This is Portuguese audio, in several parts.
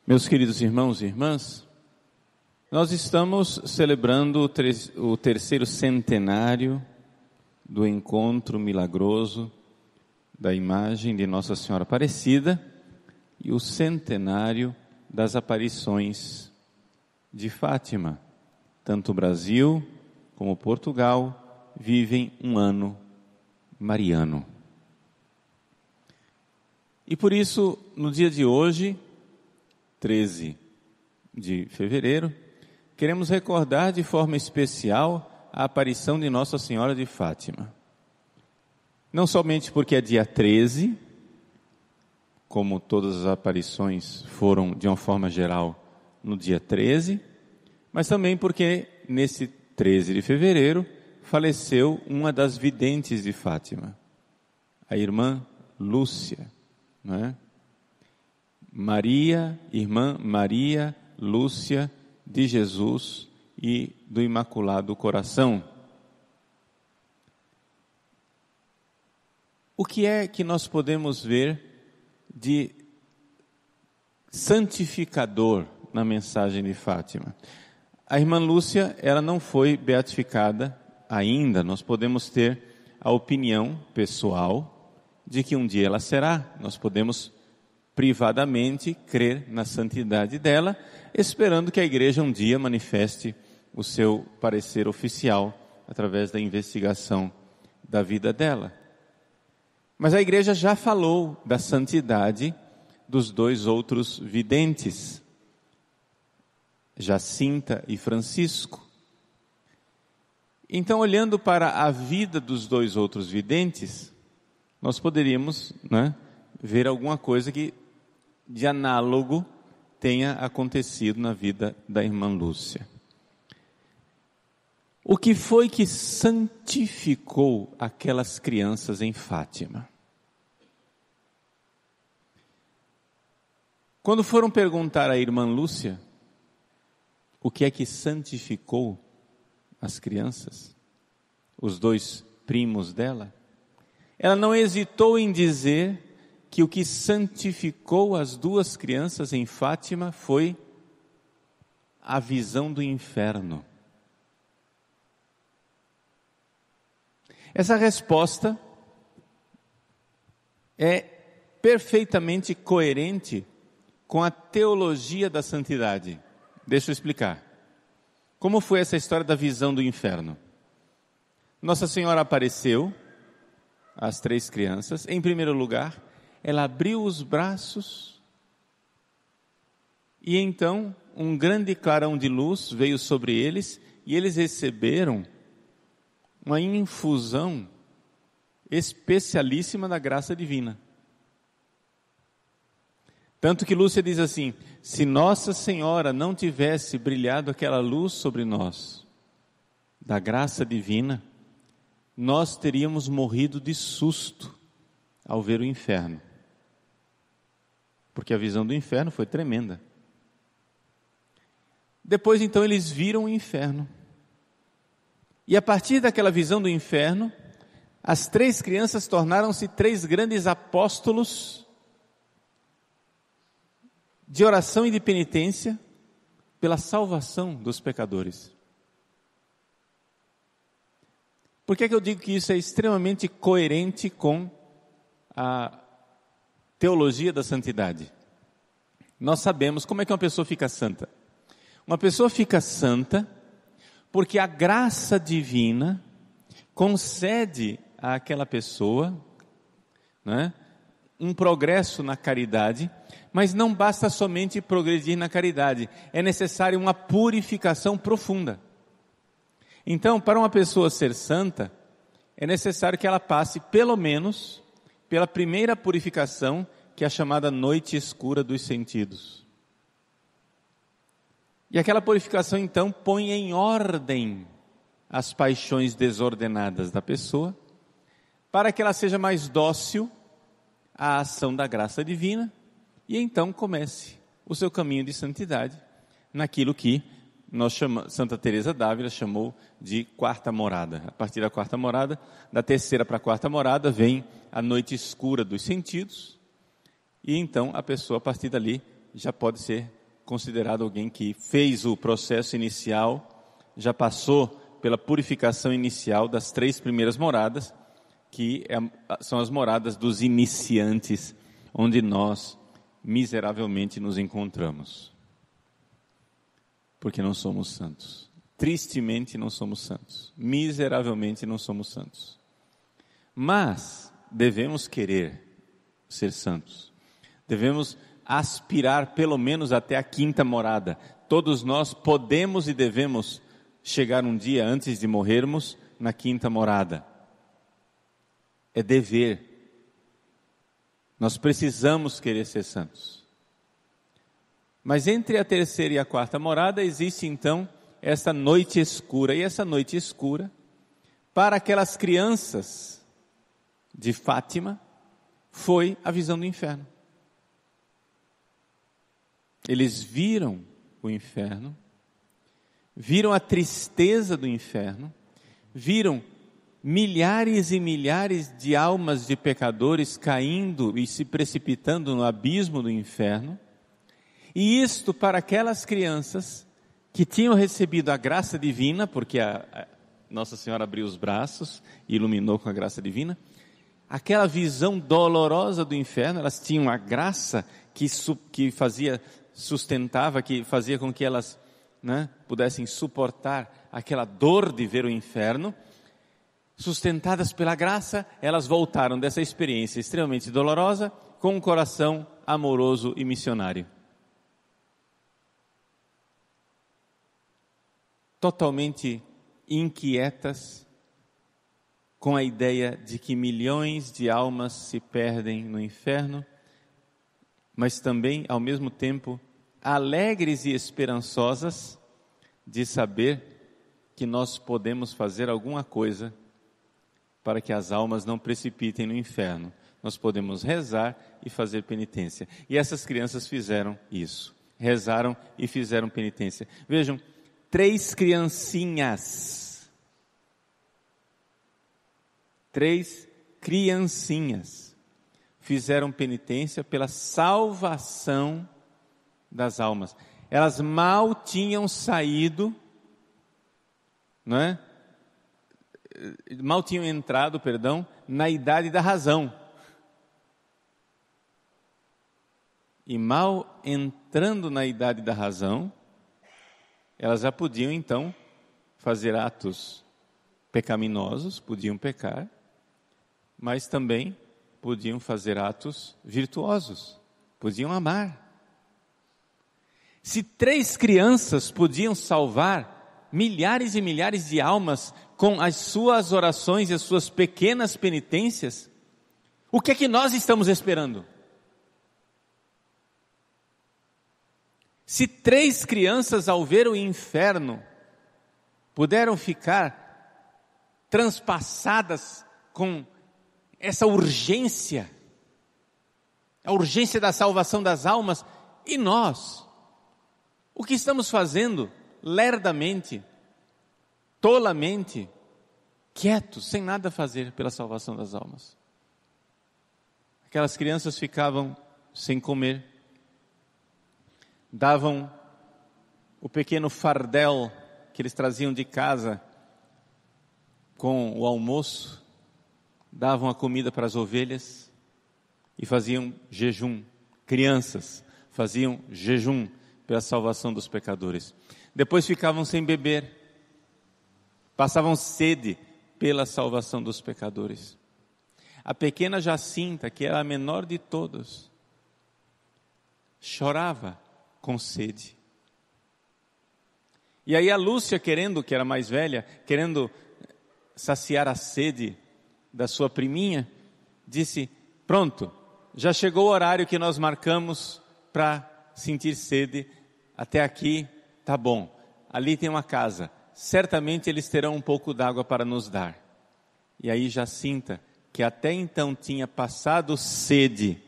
Meus queridos irmãos e irmãs, nós estamos celebrando o terceiro centenário do encontro milagroso da imagem de Nossa Senhora Aparecida e o centenário das aparições de Fátima. Tanto o Brasil como Portugal vivem um ano mariano. E por isso, no dia de hoje, 13 de fevereiro, queremos recordar de forma especial a aparição de Nossa Senhora de Fátima. Não somente porque é dia 13, como todas as aparições foram de uma forma geral no dia 13, mas também porque nesse 13 de fevereiro faleceu uma das videntes de Fátima, a irmã Lúcia, não é? Irmã Maria Lúcia de Jesus e do Imaculado Coração. O que é que nós podemos ver de santificador na mensagem de Fátima? A irmã Lúcia, ela não foi beatificada ainda. Nós podemos ter a opinião pessoal de que um dia ela será. Nós podemos privadamente crer na santidade dela, esperando que a igreja um dia manifeste o seu parecer oficial através da investigação da vida dela. Mas a igreja já falou da santidade dos dois outros videntes, Jacinta e Francisco. Então, olhando para a vida dos dois outros videntes, nós poderíamos, ver alguma coisa que de análogo tenha acontecido na vida da irmã Lúcia. O que foi que santificou aquelas crianças em Fátima? Quando foram perguntar à irmã Lúcia o que é que santificou as crianças, os dois primos dela, ela não hesitou em dizer que o que santificou as duas crianças em Fátima foi a visão do inferno. Essa resposta é perfeitamente coerente com a teologia da santidade. Deixa eu explicar. Como foi essa história da visão do inferno? Nossa Senhora apareceu às três crianças. Em primeiro lugar, ela abriu os braços e então um grande clarão de luz veio sobre eles e eles receberam uma infusão especialíssima da graça divina. Tanto que Lúcia diz assim: se Nossa Senhora não tivesse brilhado aquela luz sobre nós, da graça divina, nós teríamos morrido de susto ao ver o inferno. Porque a visão do inferno foi tremenda. Depois então eles viram o inferno. E a partir daquela visão do inferno, as três crianças tornaram-se três grandes apóstolos de oração e de penitência pela salvação dos pecadores. Por que é que eu digo que isso é extremamente coerente com a teologia da santidade? Nós sabemos como é que uma pessoa fica santa. Uma pessoa fica santa porque a graça divina concede àquela pessoa, um progresso na caridade, mas não basta somente progredir na caridade, é necessário uma purificação profunda. Então, para uma pessoa ser santa, é necessário que ela passe pelo menos pela primeira purificação, que é a chamada noite escura dos sentidos. E aquela purificação então põe em ordem as paixões desordenadas da pessoa, para que ela seja mais dócil à ação da graça divina, e então comece o seu caminho de santidade, naquilo que Santa Teresa d'Ávila chamou de quarta morada. A partir da quarta morada, da terceira para a quarta morada, vem a noite escura dos sentidos, e então a pessoa a partir dali já pode ser considerado alguém que fez o processo inicial, já passou pela purificação inicial das 3 primeiras moradas, que são as moradas dos iniciantes, onde nós miseravelmente nos encontramos. Porque não somos santos. Tristemente não somos santos. Miseravelmente não somos santos. Mas devemos querer ser santos. Devemos aspirar pelo menos até a 5ª morada. Todos nós podemos e devemos chegar um dia antes de morrermos na 5ª morada. É dever. Nós precisamos querer ser santos. Mas entre a 3ª e a 4ª morada existe então essa noite escura. E essa noite escura, para aquelas crianças de Fátima, foi a visão do inferno. Eles viram o inferno, viram a tristeza do inferno, viram milhares e milhares de almas de pecadores caindo e se precipitando no abismo do inferno, e isto para aquelas crianças que tinham recebido a graça divina, porque a Nossa Senhora abriu os braços e iluminou com a graça divina, aquela visão dolorosa do inferno, elas tinham a graça que sustentava, que fazia com que elas pudessem suportar aquela dor de ver o inferno. Sustentadas pela graça, elas voltaram dessa experiência extremamente dolorosa com um coração amoroso e missionário. Totalmente inquietas com a ideia de que milhões de almas se perdem no inferno, mas também, ao mesmo tempo, alegres e esperançosas de saber que nós podemos fazer alguma coisa para que as almas não precipitem no inferno. Nós podemos rezar e fazer penitência. E essas crianças fizeram isso. Rezaram e fizeram penitência. Vejam, 3 criancinhas. 3 criancinhas fizeram penitência pela salvação das almas. Elas mal tinham saído, mal tinham entrado, na idade da razão. E mal entrando na idade da razão, elas já podiam então fazer atos pecaminosos, podiam pecar, mas também podiam fazer atos virtuosos, podiam amar. Se 3 crianças podiam salvar milhares e milhares de almas com as suas orações e as suas pequenas penitências, o que é que nós estamos esperando? Se 3 crianças, ao ver o inferno, puderam ficar transpassadas com essa urgência, a urgência da salvação das almas, e nós, o que estamos fazendo lerdamente, tolamente, quietos, sem nada fazer pela salvação das almas? Aquelas crianças ficavam sem comer, davam o pequeno fardel que eles traziam de casa com o almoço, davam a comida para as ovelhas e faziam jejum. Crianças faziam jejum pela salvação dos pecadores. Depois ficavam sem beber, passavam sede pela salvação dos pecadores. A pequena Jacinta, que era a menor de todos, chorava com sede. E aí a Lúcia, que era mais velha, querendo saciar a sede da sua priminha, disse: pronto, já chegou o horário que nós marcamos para sentir sede, até aqui tá bom, ali tem uma casa, certamente eles terão um pouco d'água para nos dar. E aí Jacinta, que até então tinha passado sede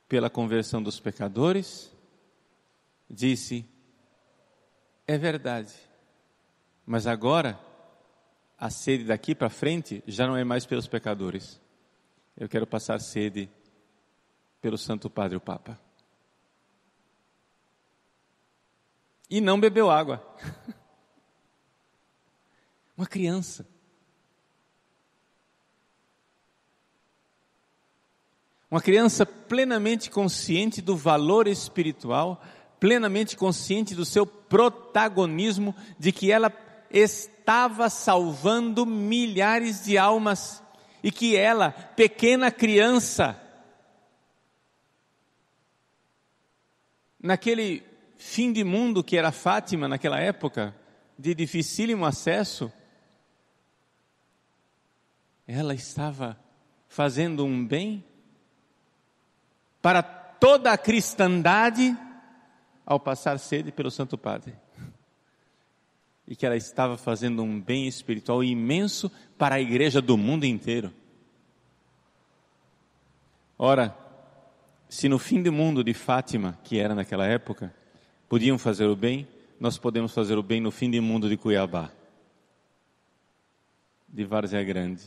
pela conversão dos pecadores, disse: é verdade, mas agora a sede daqui para frente já não é mais pelos pecadores, eu quero passar sede pelo Santo Padre o Papa. e não bebeu água. Uma criança. Uma criança plenamente consciente do valor espiritual, plenamente consciente do seu protagonismo, de que ela estava salvando milhares de almas, e que ela, pequena criança, naquele fim de mundo que era Fátima naquela época, de dificílimo acesso, ela estava fazendo um bem para toda a cristandade ao passar sede pelo Santo Padre. E que ela estava fazendo um bem espiritual imenso para a igreja do mundo inteiro. Ora, se no fim do mundo de Fátima, que era naquela época, podiam fazer o bem, nós podemos fazer o bem no fim do mundo de Cuiabá, de Várzea Grande.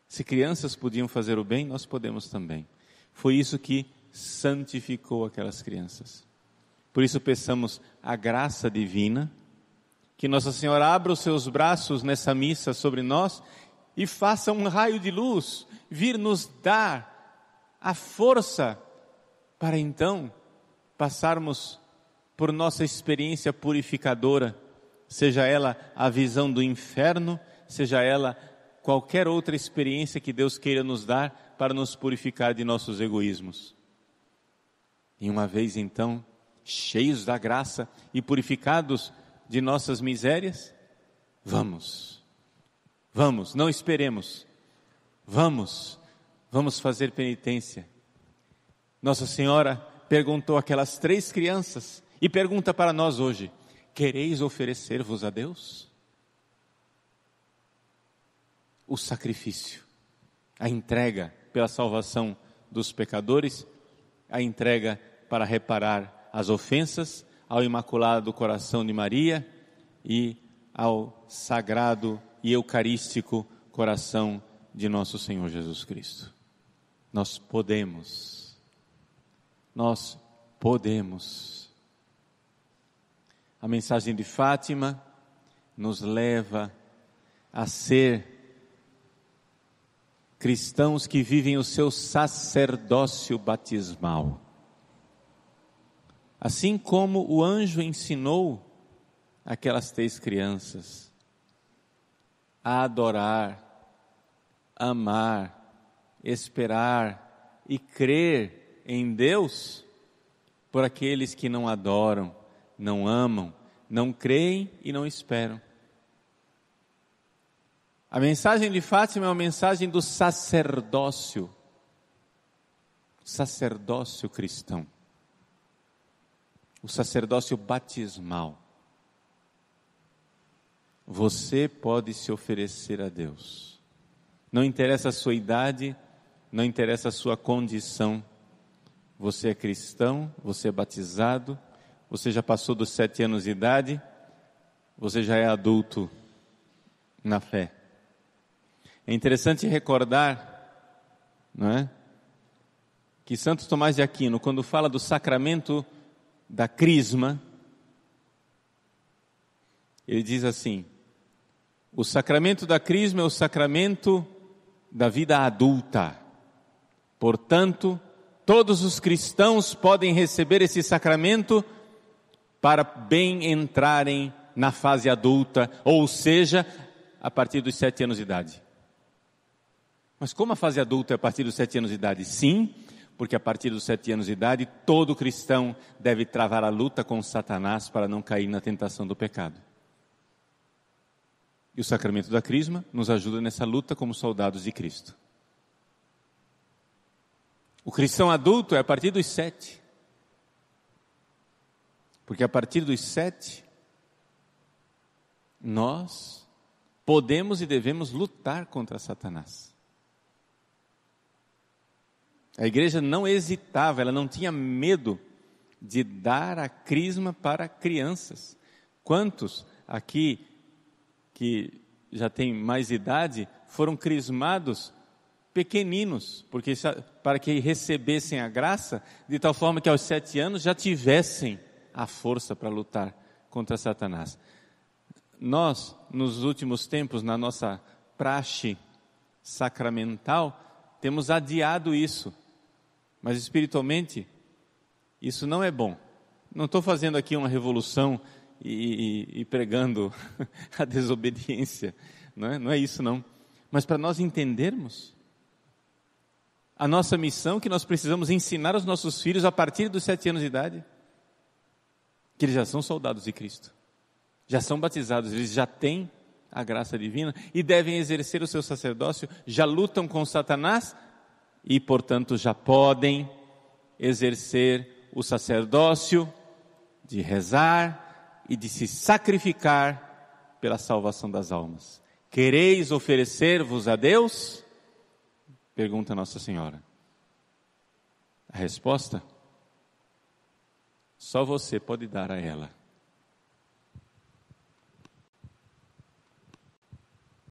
Se crianças podiam fazer o bem, nós podemos também. Foi isso que santificou aquelas crianças. Por isso peçamos a graça divina, que Nossa Senhora abra os seus braços nessa missa sobre nós e faça um raio de luz, vir nos dar a força para então passarmos por nossa experiência purificadora, seja ela a visão do inferno, seja ela qualquer outra experiência que Deus queira nos dar para nos purificar de nossos egoísmos. E uma vez então, cheios da graça e purificados de nossas misérias, vamos, não esperemos, vamos fazer penitência. Nossa Senhora perguntou àquelas 3 crianças e pergunta para nós hoje: quereis oferecer-vos a Deus? O sacrifício, a entrega pela salvação dos pecadores, a entrega para reparar as ofensas ao Imaculado Coração de Maria e ao Sagrado e Eucarístico Coração de nosso Senhor Jesus Cristo. Nós podemos. A mensagem de Fátima nos leva a ser cristãos que vivem o seu sacerdócio batismal. Assim como o anjo ensinou aquelas 3 crianças a adorar, amar, esperar e crer em Deus, por aqueles que não adoram, não amam, não creem e não esperam. A mensagem de Fátima é uma mensagem do sacerdócio cristão. O sacerdócio batismal. Você pode se oferecer a Deus. Não interessa a sua idade, não interessa a sua condição. Você é cristão, você é batizado, você já passou dos 7 anos de idade, você já é adulto na fé. É interessante recordar, não é? Que Santo Tomás de Aquino, quando fala do sacramento da crisma, ele diz assim: o sacramento da crisma é o sacramento da vida adulta. Portanto, todos os cristãos podem receber esse sacramento para bem entrarem na fase adulta, ou seja, a partir dos 7 anos de idade. Mas como a fase adulta é a partir dos 7 anos de idade? Sim, porque a partir dos 7 anos de idade, todo cristão deve travar a luta com Satanás para não cair na tentação do pecado. E o sacramento da crisma nos ajuda nessa luta como soldados de Cristo. O cristão adulto é a partir dos 7. Porque a partir dos 7, nós podemos e devemos lutar contra Satanás. A igreja não hesitava, ela não tinha medo de dar a crisma para crianças. Quantos aqui que já têm mais idade foram crismados pequeninos, para que recebessem a graça, de tal forma que aos 7 anos já tivessem a força para lutar contra Satanás. Nós, nos últimos tempos, na nossa praxe sacramental, temos adiado isso, mas espiritualmente, isso não é bom. Não estou fazendo aqui uma revolução e pregando a desobediência, não é isso não. Mas para nós entendermos a nossa missão, que nós precisamos ensinar aos nossos filhos a partir dos 7 anos de idade, que eles já são soldados de Cristo, já são batizados, eles já têm a graça divina e devem exercer o seu sacerdócio, já lutam com Satanás e, portanto, já podem exercer o sacerdócio de rezar e de se sacrificar pela salvação das almas. Quereis oferecer-vos a Deus? Pergunta Nossa Senhora. A resposta? Só você pode dar a ela.